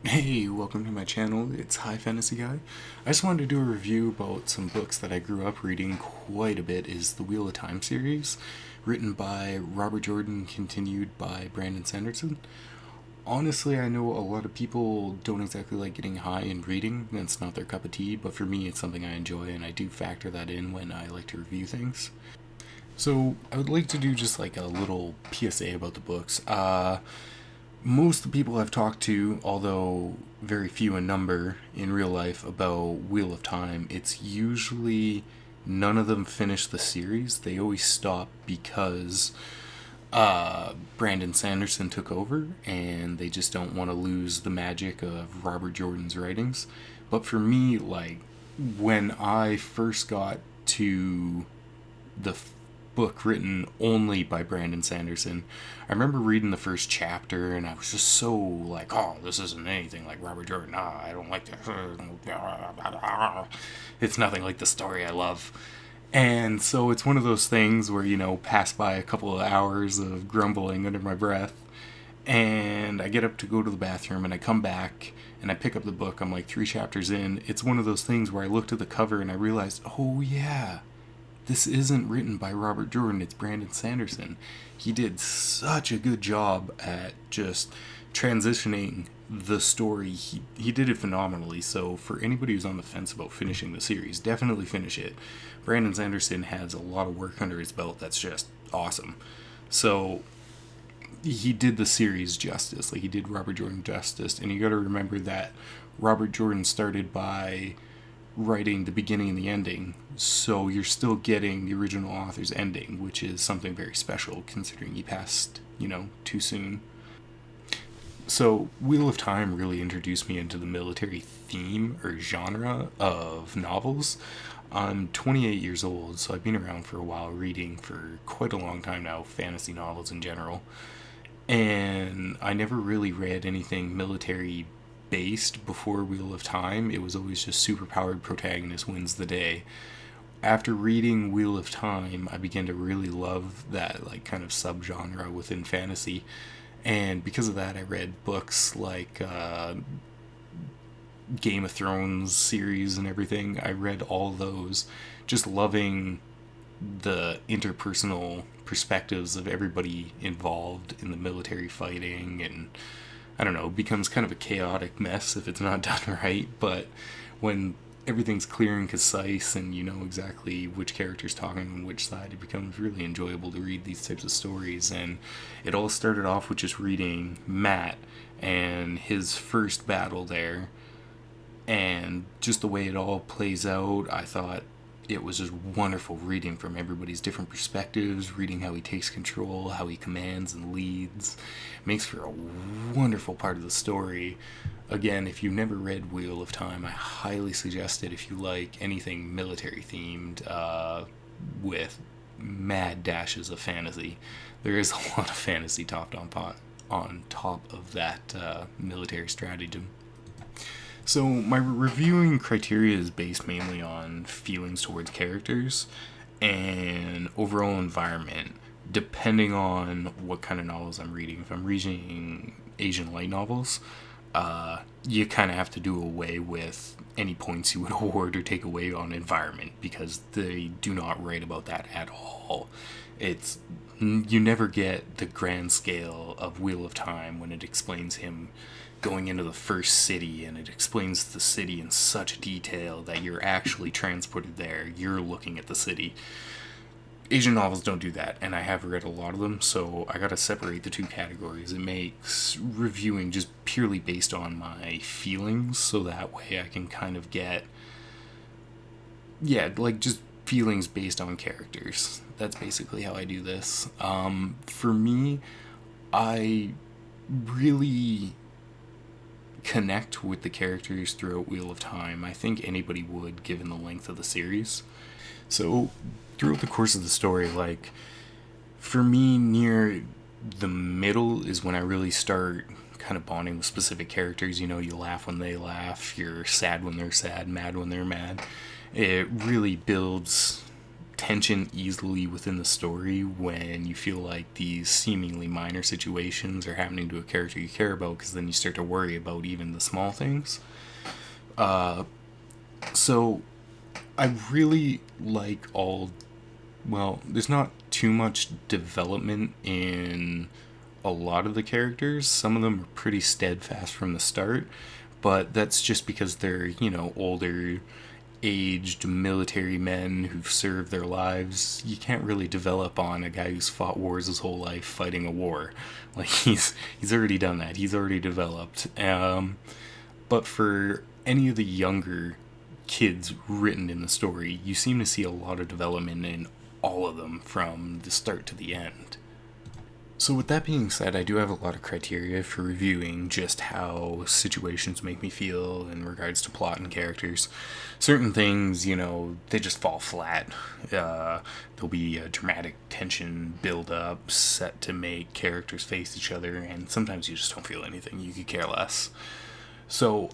Hey, welcome to my channel. It's High Fantasy Guy. I just wanted to do a review about some books that I grew up reading quite a bit. Is the Wheel of Time series, written by Robert Jordan, continued by Brandon Sanderson. Honestly, I know a lot of people don't exactly like getting high and reading. That's not their cup of tea, but for me it's something I enjoy and I do factor that in when I like to review things. So, I would like to do just like a little PSA about the books. Most of the people I've talked to, although very few in number in real life, about Wheel of Time, it's usually none of them finish the series. They always stop because Brandon Sanderson took over and they just don't want to lose the magic of Robert Jordan's writings. But for me, like, when I first got to the book written only by Brandon Sanderson, I remember reading the first chapter and I was just so like, oh, this isn't anything like Robert Jordan. I don't like this. It's nothing like the story I love. And so it's one of those things where, pass by a couple of hours of grumbling under my breath. And I get up to go to the bathroom and I come back and I pick up the book. I'm like 3 chapters in. It's one of those things where I looked at the cover and I realized, oh yeah, this isn't written by Robert Jordan, it's Brandon Sanderson. He did such a good job at just transitioning the story. He did it phenomenally. So for anybody who's on the fence about finishing the series, definitely finish it. Brandon Sanderson has a lot of work under his belt that's just awesome. So he did the series justice. Like, he did Robert Jordan justice. And you got to remember that Robert Jordan started by writing the beginning and the ending, so you're still getting the original author's ending, which is something very special considering he passed, too soon. So Wheel of Time really introduced me into the military theme or genre of novels. I'm 28 years old, so I've been around for a while reading for quite a long time now, fantasy novels in general. And I never really read anything military based before Wheel of Time. It was always just superpowered protagonist wins the day. After reading Wheel of Time, I began to really love that like kind of subgenre within fantasy, and because of that, I read books like Game of Thrones series and everything. I read all those, just loving the interpersonal perspectives of everybody involved in the military fighting, and I don't know, becomes kind of a chaotic mess if it's not done right, but when everything's clear and concise and you know exactly which character's talking on which side, it becomes really enjoyable to read these types of stories. And it all started off with just reading Matt and his first battle there, and just the way it all plays out. I thought it was just wonderful reading from everybody's different perspectives, reading how he takes control, how he commands and leads. Makes for a wonderful part of the story. Again, if you've never read Wheel of Time, I highly suggest it if you like anything military themed, with mad dashes of fantasy. There is a lot of fantasy topped on top of that military stratagem. So my reviewing criteria is based mainly on feelings towards characters and overall environment, depending on what kind of novels I'm reading. If I'm reading Asian light novels, you kind of have to do away with any points you would award or take away on environment, because they do not write about that at all. It's You never get the grand scale of Wheel of Time when it explains him going into the first city, and it explains the city in such detail that you're actually transported there. You're looking at the city. Asian novels don't do that, and I have read a lot of them, so I gotta separate the two categories. It makes reviewing just purely based on my feelings, so that way I can kind of get, yeah, like just feelings based on characters. That's basically how I do this. For me, I really connect with the characters throughout Wheel of Time. I think anybody would, given the length of the series. So, throughout the course of the story, like, for me, near the middle is when I really start kind of bonding with specific characters. You laugh when they laugh, you're sad when they're sad, mad when they're mad. It really builds tension easily within the story when you feel like these seemingly minor situations are happening to a character you care about, because then you start to worry about even the small things. So I really like there's not too much development in a lot of the characters. Some of them are pretty steadfast from the start, but that's just because they're, older, aged military men who've served their lives. You can't really develop on a guy who's fought wars his whole life fighting a war. Like, he's already done that. He's already developed. But for any of the younger kids written in the story, you seem to see a lot of development in all of them from the start to the end. So with that being said, I do have a lot of criteria for reviewing just how situations make me feel in regards to plot and characters. Certain things, they just fall flat. There'll be a dramatic tension build up set to make characters face each other, and sometimes you just don't feel anything. You could care less. So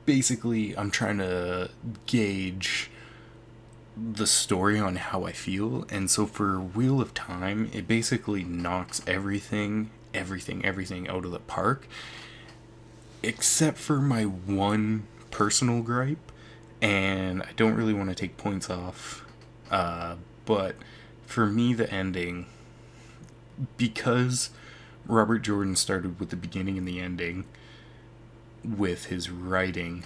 basically, I'm trying to gauge the story on how I feel, and so for Wheel of Time, it basically knocks everything out of the park, except for my one personal gripe, and I don't really want to take points off, but for me, the ending, because Robert Jordan started with the beginning and the ending with his writing,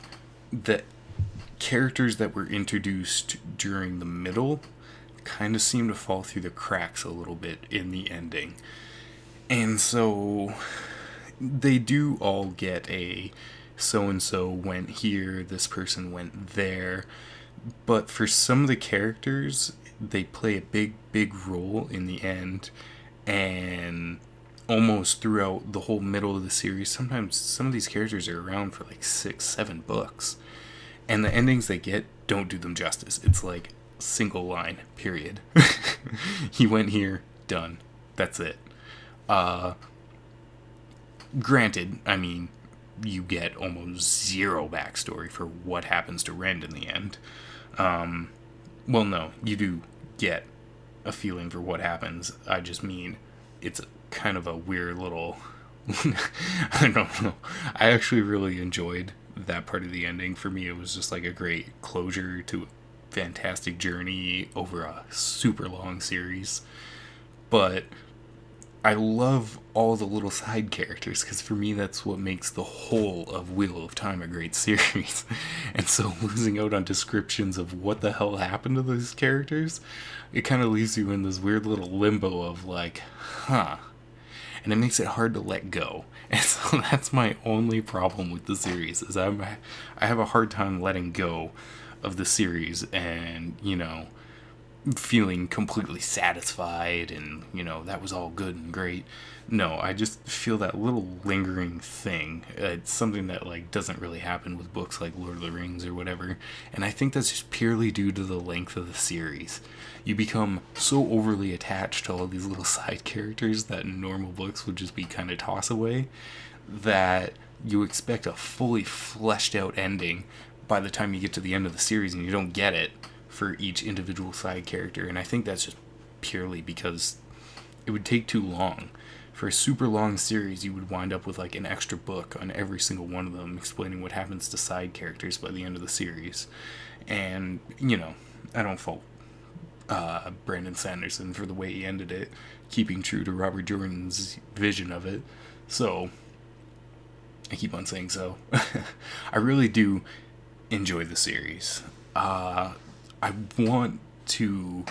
the characters that were introduced during the middle kind of seem to fall through the cracks a little bit in the ending. And so they do all get a so-and-so went here, this person went there. But for some of the characters, they play a big role in the end. And almost throughout the whole middle of the series, sometimes some of these characters are around for like 6-7 books. And the endings they get don't do them justice. It's like single line, period. He went here, done. That's it. Granted, I mean, you get almost zero backstory for what happens to Rend in the end. Well, no, you do get a feeling for what happens. I just mean, it's kind of a weird little... I don't know. I actually really enjoyed that part of the ending. For me, it was just like a great closure to a fantastic journey over a super long series. But I love all the little side characters, because for me that's what makes the whole of Wheel of Time a great series. And so losing out on descriptions of what the hell happened to those characters, it kind of leaves you in this weird little limbo of like, and it makes it hard to let go. And so that's my only problem with the series, is I have a hard time letting go of the series and, feeling completely satisfied and, that was all good and great. No, I just feel that little lingering thing. It's something that, doesn't really happen with books like Lord of the Rings or whatever. And I think that's just purely due to the length of the series. You become so overly attached to all these little side characters that in normal books would just be kind of toss away, that you expect a fully fleshed out ending by the time you get to the end of the series, and you don't get it for each individual side character. And I think that's just purely because it would take too long. For a super long series, you would wind up with an extra book on every single one of them explaining what happens to side characters by the end of the series. And, I don't fault Brandon Sanderson for the way he ended it, keeping true to Robert Jordan's vision of it. So, I keep on saying so. I really do enjoy the series. I want to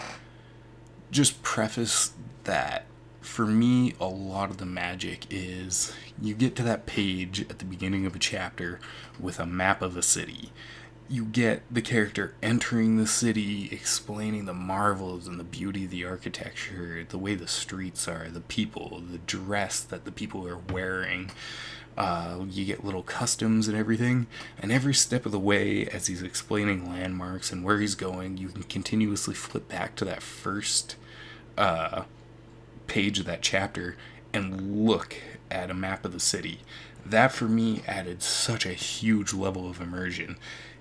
just preface that for me, a lot of the magic is you get to that page at the beginning of a chapter with a map of a city. You get the character entering the city, explaining the marvels and the beauty of the architecture, the way the streets are, the people, the dress that the people are wearing. You get little customs and everything, and every step of the way as he's explaining landmarks and where he's going, you can continuously flip back to that first page of that chapter and look at a map of the city. That for me added such a huge level of immersion.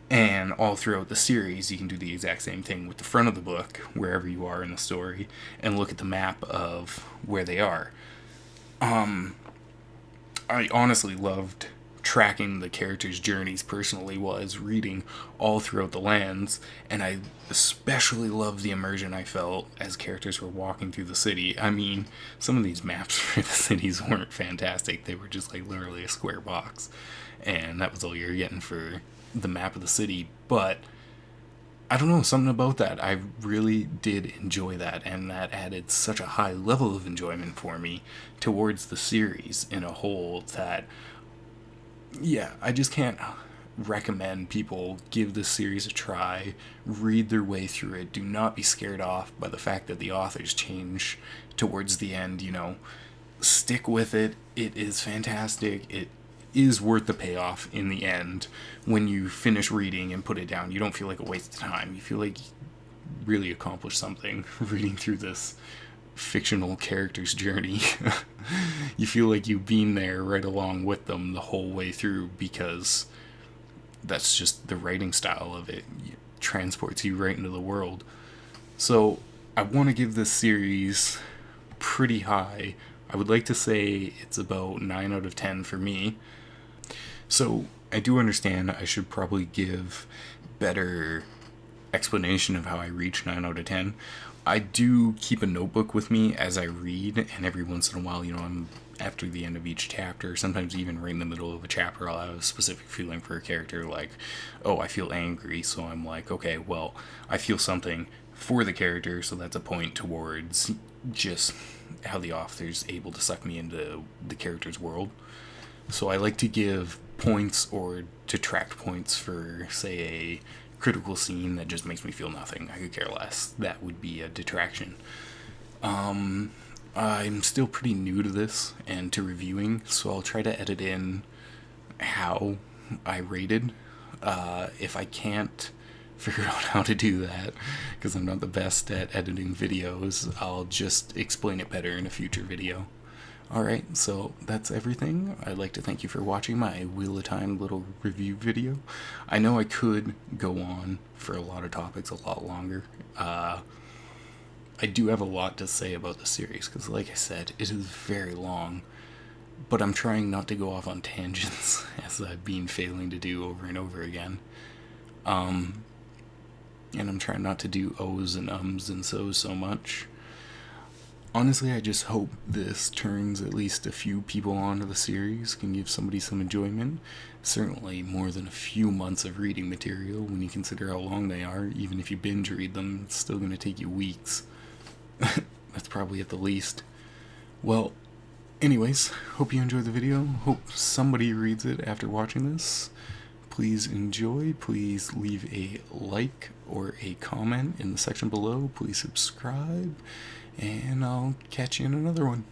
And all throughout the series, you can do the exact same thing with the front of the book, wherever you are in the story, and look at the map of where they are. I honestly loved tracking the characters' journeys personally while I was reading all throughout the lands, and I especially loved the immersion I felt as characters were walking through the city. I mean, some of these maps for the cities weren't fantastic. They were just like literally a square box, and that was all you're getting for the map of the city. But I don't know, something about that. I really did enjoy that, and that added such a high level of enjoyment for me towards the series in a whole that, yeah, I just can't recommend people give this series a try, read their way through it. Do not be scared off by the fact that the authors change towards the end, you know. Stick with it. It is fantastic. It is worth the payoff in the end. When you finish reading and put it down, you don't feel like a waste of time. You feel like you really accomplished something reading through this fictional character's journey. You feel like you've been there right along with them the whole way through, because that's just the writing style of it. It transports you right into the world. So I want to give this series pretty high. I would like to say it's about 9 out of 10 for me. So I do understand I should probably give better explanation of how I reach 9 out of 10. I do keep a notebook with me as I read, and every once in a while, you know, I'm after the end of each chapter, sometimes even right in the middle of a chapter, I'll have a specific feeling for a character, like, oh, I feel angry, so I'm like, okay, well, I feel something for the character, so that's a point towards just how the author's able to suck me into the character's world. So I like to give points or detract points for, say, a critical scene that just makes me feel nothing. I could care less. That would be a detraction. I'm still pretty new to this and to reviewing, so I'll try to edit in how I rated. If I can't figure out how to do that, because I'm not the best at editing videos, I'll just explain it better in a future video. Alright, so that's everything. I'd like to thank you for watching my Wheel of Time little review video. I know I could go on for a lot of topics a lot longer. I do have a lot to say about the series, because like I said, it is very long, but I'm trying not to go off on tangents, as I've been failing to do over and over again. And I'm trying not to do ohs and ums and so's so much. Honestly, I just hope this turns at least a few people onto the series, can give somebody some enjoyment. Certainly more than a few months of reading material when you consider how long they are. Even if you binge read them, it's still going to take you weeks. That's probably at the least. Well, anyways, hope you enjoyed the video. Hope somebody reads it after watching this. Please enjoy. Please leave a like or a comment in the section below. Please subscribe. And I'll catch you in another one.